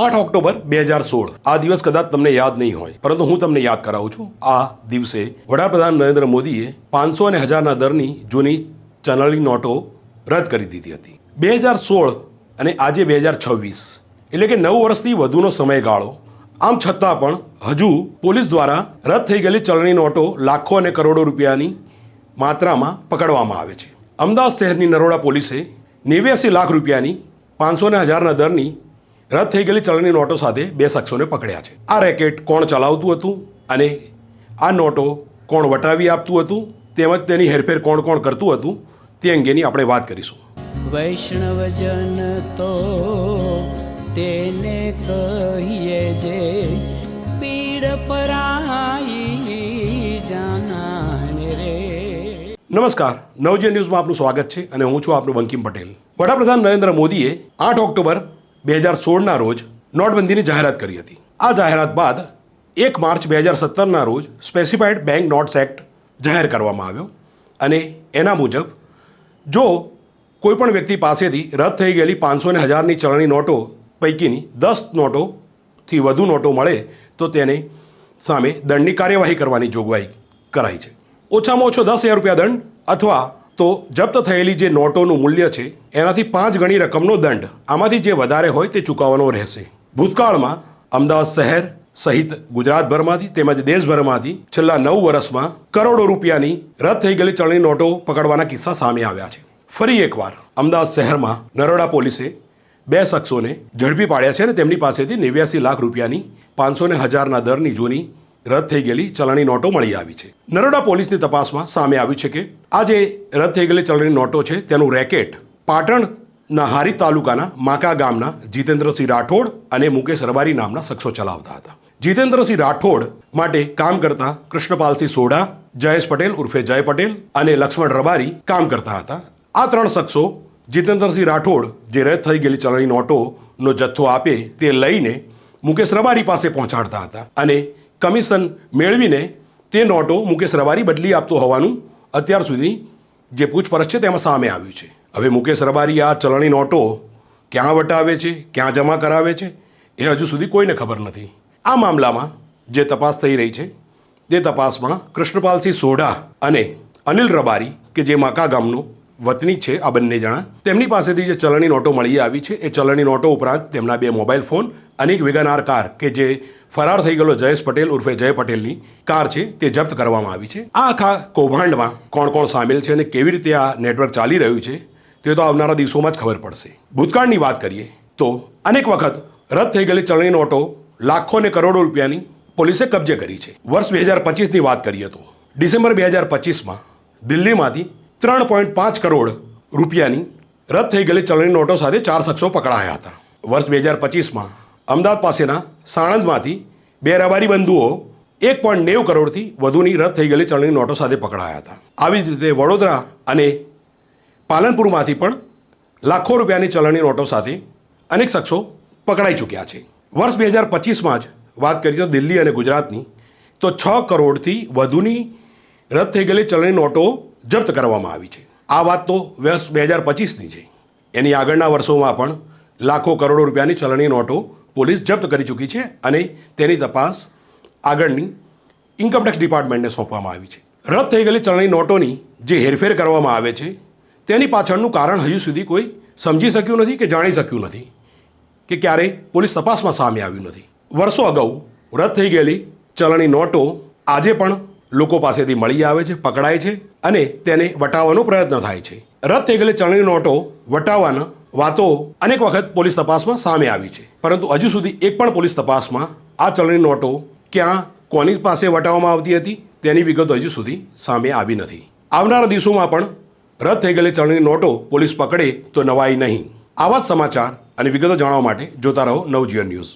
8 October 2016 આ દિવસ કદાચ તમને યાદ નહીં હોય, પરંતુ હું તમને યાદ કરાવું છું. આ દિવસે વડાપ્રધાન નરેન્દ્ર મોદીએ 500 અને 1000ના દરની જૂની ચલણી નોટો રદ કરી દીધી હતી. 2016 અને આજે 2026 એટલે કે 9 વર્ષથી વધુનો સમયગાળો. આમ છતાં પણ હજુ પોલીસ દ્વારા રદ થઈ ગયેલી ચલણી નોટો લાખો અને કરોડો રૂપિયાની માત્રામાં પકડવામાં આવે છે. અમદાવાદ શહેરની નરોડા પોલીસે 89 લાખ રૂપિયાની 500 અને 1000ના દરની રદ થઈ ગયેલી ચલણી નોટો સાથે 2 શખ્સોને પકડ્યા છે. આ રેકેટ કોણ ચલાવતું હતું અને આ નોટો કોણ વટાવી આપતું હતું તેમજ તેની હેરફેર કોણ કોણ કરતું હતું તે અંગેની આપણે વાત કરીશું. વૈષ્ણવજન તો તેને કહીએ જે પીડ પરાઈ જાનાને રે. નમસ્કાર, નવજીવન ન્યૂઝમાં આપનું સ્વાગત છે અને હું છું આપનો બંકિમ પટેલ. વડાપ્રધાન નરેન્દ્ર મોદીએ 8 ઓક્ટોબર 2016ના રોજ નોટબંધીની જાહેરાત કરી હતી. આ જાહેરાત બાદ 1 માર્ચ 2017ના રોજ સ્પેસિફાઈડ બેંક નોટ્સ એક્ટ જાહેર કરવામાં આવ્યો અને એના મુજબ જો કોઈપણ વ્યક્તિ પાસેથી રદ થઈ ગયેલી 500 અને 1000ની ચલણી નોટો પૈકીની 10 નોટોથી વધુ નોટો મળે તો તેને સામે દંડની કાર્યવાહી કરવાની જોગવાઈ કરાઈ છે. ઓછામાં ઓછો 10,000 રૂપિયા દંડ અથવા તો જપ્ત થયેલી જે નોટોનું મૂલ્ય છે એનાથી 5 ગણી રકમનો દંડ, આમાંથી જે વધારે હોય તે ચૂકવવાનો રહેશે. ભૂતકાળમાં અમદાવાદ શહેર સહિત ગુજરાતભરમાંથી તેમજ દેશભરમાંથી છેલ્લા 9 વર્ષમાં કરોડો રૂપિયાની રદ થઈ ગયેલી ચલણી નોટો પકડવાના કિસ્સા સામે આવ્યા છે. ફરી એકવાર અમદાવાદ શહેરમાં નરોડા પોલીસે 2 શખ્સોને ઝડપી પાડ્યા છે અને તેમની પાસેથી 89 લાખ રૂપિયાની 500 અને 1000ના દરની જૂની રદ થઈ ગયેલી ચલણી નોટો મળી આવી છે. નરોડા પોલીસની તપાસમાં સામે આવ્યું છે કે આ જે રદ થઈ ગયેલી ચલણી નોટો છે તેનું રેકેટ પાટણના હારી તાલુકાના માકા ગામના જીતેન્દ્રસિંહ રાઠોડ અને મુકેશ રબારી નામના શખ્સો ચલાવતા હતા. જીતેન્દ્રસિંહ રાઠોડ માટે કામ કરતા કૃષ્ણપાલસિંહ સોઢા, જયેશ પટેલ ઉર્ફે જય પટેલ અને લક્ષ્મણ રબારી કામ કરતા હતા. આ 3 શખ્સો જીતેન્દ્રસિંહ રાઠોડ જે રદ થઈ ગયેલી ચલણી નોટોનો જથ્થો આપે તે લઈને મુકેશ રબારી પાસે પહોંચાડતા હતા અને કમિશન મેળવીને તે નોટો મુકેશ રબારી બદલી આપતો હોવાનું અત્યાર સુધી જે પૂછપરછ છે તેમાં સામે આવ્યું છે. હવે મુકેશ રબારી આ ચલણી નોટો ક્યાં વટાવે છે, ક્યાં જમા કરાવે છે એ હજુ સુધી કોઈને ખબર નથી. આ મામલામાં જે તપાસ થઈ રહી છે તે તપાસમાં કૃષ્ણપાલસિંહ સોઢા અને અનિલ રબારી કે જે માકા ગામનું વતની છે, આ બંને જણા, તેમની પાસેથી જે ચલણી નોટો મળી આવી છે એ ચલણી નોટો ઉપરાંત તેમના 2 મોબાઈલ ફોન અને એક વેગનાર કાર કે જે ફરાર થઈ ગયેલો જયેશ પટેલ ઉર્ફે જય પટેલની કાર છે તે જપ્ત કરવામાં આવી છે. આ આખા કૌભાંડમાં કોણ કોણ સામેલ છે અને કેવી રીતે આ નેટવર્ક ચાલી રહ્યું છે તે તો આવનારા દિવસોમાં જ ખબર પડશે. ભૂતકાળની વાત કરીએ તો અનેક વખત રદ થઈ ગયેલી ચલણી નોટો લાખો અને કરોડો રૂપિયાની પોલીસે કબજે કરી છે. વર્ષ 2025ની વાત કરીએ તો ડિસેમ્બર 2025માં દિલ્હીમાંથી 3.5 કરોડ રૂપિયાની રદ થઈ ગયેલી ચલણી નોટો સાથે 4 શખ્સો પકડાયા હતા. વર્ષ 2025માં અમદાવાદ પાસેના સાણંદમાંથી 2 રબારી બંધુઓ 1.90 કરોડથી વધુની રદ થઈ ગયેલી ચલણી નોટો સાથે પકડાયા હતા. આવી જ રીતે વડોદરા અને પાલનપુરમાંથી પણ લાખો રૂપિયાની ચલણી નોટો સાથે અનેક શખ્સો પકડાઈ ચૂક્યા છે. વર્ષ 2025માં જ વાત કરીએ તો દિલ્હી અને ગુજરાતની તો 6 કરોડથી વધુની રદ થઈ ગયેલી ચલણી નોટો જપ્ત કરવામાં આવી છે. આ વાત તો વર્ષ 2025ની છે. એની આગળના વર્ષોમાં પણ લાખો કરોડો રૂપિયાની ચલણી નોટો પોલીસ જપ્ત કરી ચૂકી છે અને તેની તપાસ આગળની ઇન્કમટેક્સ ડિપાર્ટમેન્ટને સોંપવામાં આવી છે. રદ થઈ ગયેલી ચલણી નોટોની જે હેરફેર કરવામાં આવે છે તેની પાછળનું કારણ હજુ સુધી કોઈ સમજી શક્યું નથી કે જાણી શક્યું નથી કે ક્યારેય પોલીસ તપાસમાં સામે આવ્યું નથી. વર્ષો અગાઉ રદ થઈ ગયેલી ચલણી નોટો આજે પણ લોકો પાસેથી મળી આવે છે, પકડાય છે અને તેને વટાવવાનો પ્રયત્ન થાય છે. રદ થઈ ગયેલી ચલણી નોટો વટાવવાના વાતો અનેક વખત પોલીસ તપાસમાં સામે આવી છે, પરંતુ હજુ સુધી એક પણ પોલીસ તપાસમાં આ ચલણી નોટો ક્યાં કોની પાસે વટાવવામાં આવતી હતી તેની વિગતો હજુ સુધી સામે આવી નથી. આવનારા દિવસોમાં પણ રદ થઈ ગયેલી ચલણી નોટો પોલીસ પકડે તો નવાઈ નહીં. આવા જ સમાચાર અને વિગતો જાણવા માટે જોતા રહો નવજીવન ન્યૂઝ.